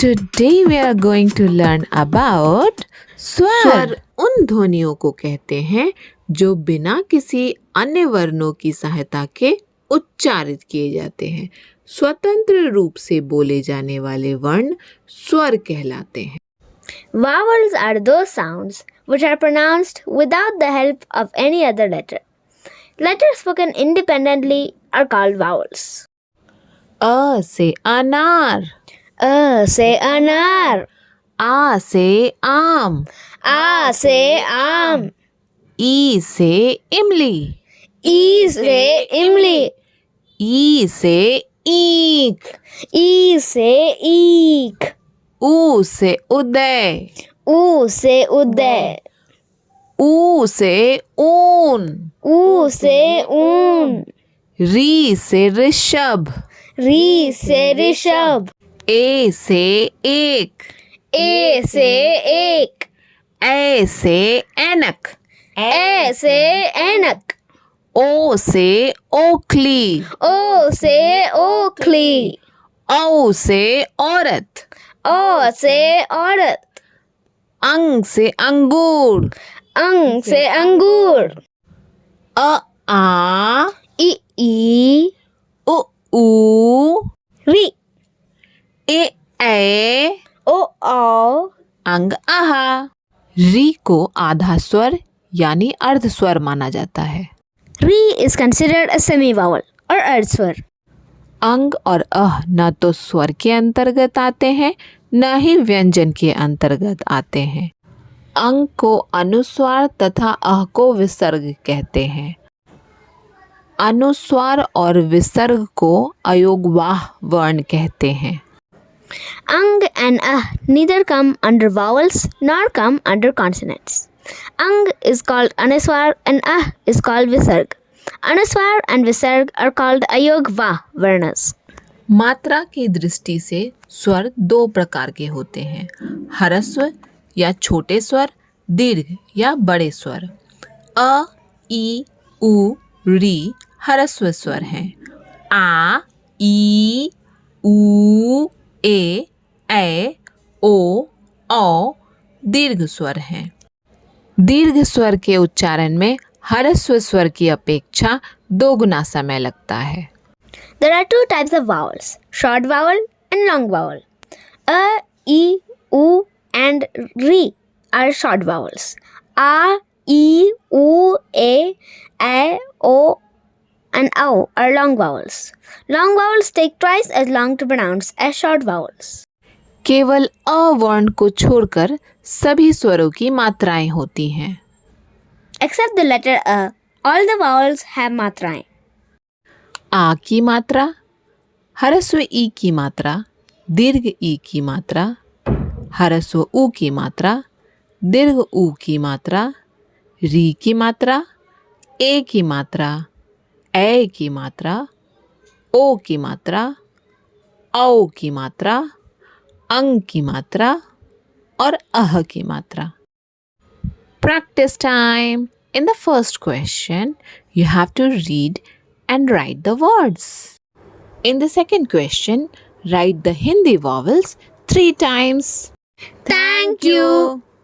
Today we are going to learn about स्वर उन ध्वनियों को कहते हैं जो बिना किसी अन्य वर्णों की सहायता के उच्चारित किए जाते हैं। स्वतंत्र रूप से बोले जाने वाले वर्ण स्वर कहलाते हैं। Vowels are those sounds which are pronounced without the help of any other letter. Letters spoken independently are called vowels. अ से अनार, A से अनार, आ से आम, A से आम, ई से इमली, E से इमली, ई से ईख, E से ईख, ऊ से उदय, U से उदय, ऊ से ऊन, U से ऊन, री से ऋषभ, री से ऋषभ, ए से एक, ए से एक, ए से ऐनक, ए से ऐनक, ओ से ओखली, ओ से ओखली, औ से औरत, ओ से औरत, अंग से अंगूर, अंग से अंगूर, अ आ, ई उ ऊ, री, ए ओ औ, अंग आहा। री को आधा स्वर यानी अर्ध स्वर माना जाता है। री is considered a semi vowel or अर्ध स्वर. अंग और अह न तो स्वर के अंतर्गत आते हैं न ही व्यंजन के अंतर्गत आते हैं। अंग को अनुस्वार तथा अह को विसर्ग कहते हैं। अनुस्वार और विसर्ग को अयोगवाह वर्ण कहते हैं। Ang and neither come under vowels nor come under consonants. Ang is called anuswar and is called visarg. Anuswar and visarg are called ayogva varnas. मात्रा की दृष्टि से स्वर दो प्रकार के होते हैं, ह्रस्व या छोटे स्वर, दीर्घ या बड़े स्वर। अ, ई, उ, री ह्रस्व स्वर हैं। आ, ई, उ, ए, ओ, औ दीर्घ स्वर हैं। दीर्घ स्वर के उच्चारण में ह्रस्व स्वर की अपेक्षा 2 गुना समय लगता है। There are two types of vowels, short vowel and long vowel. A, E, U and Ri are short vowels. A, E, U, A, O and Au are long vowels. Long vowels take twice as long to pronounce as short vowels. केवल अ वर्ण को छोड़कर सभी स्वरों की मात्राएं होती हैं। Except the letter A, all the vowels have matraएं. आ की मात्रा, ह्रस्व ई की मात्रा, दीर्घ ई की मात्रा, ह्रस्व उ की मात्रा, दीर्घ उ की मात्रा, री की मात्रा, ए की मात्रा, ए की मात्रा, ओ की मात्रा, औ की मात्रा, अंग की मात्रा और अह की मात्रा। Practice time. In the first question, you have to read and write the words. In the second question, write the Hindi vowels 3 times. Thank you.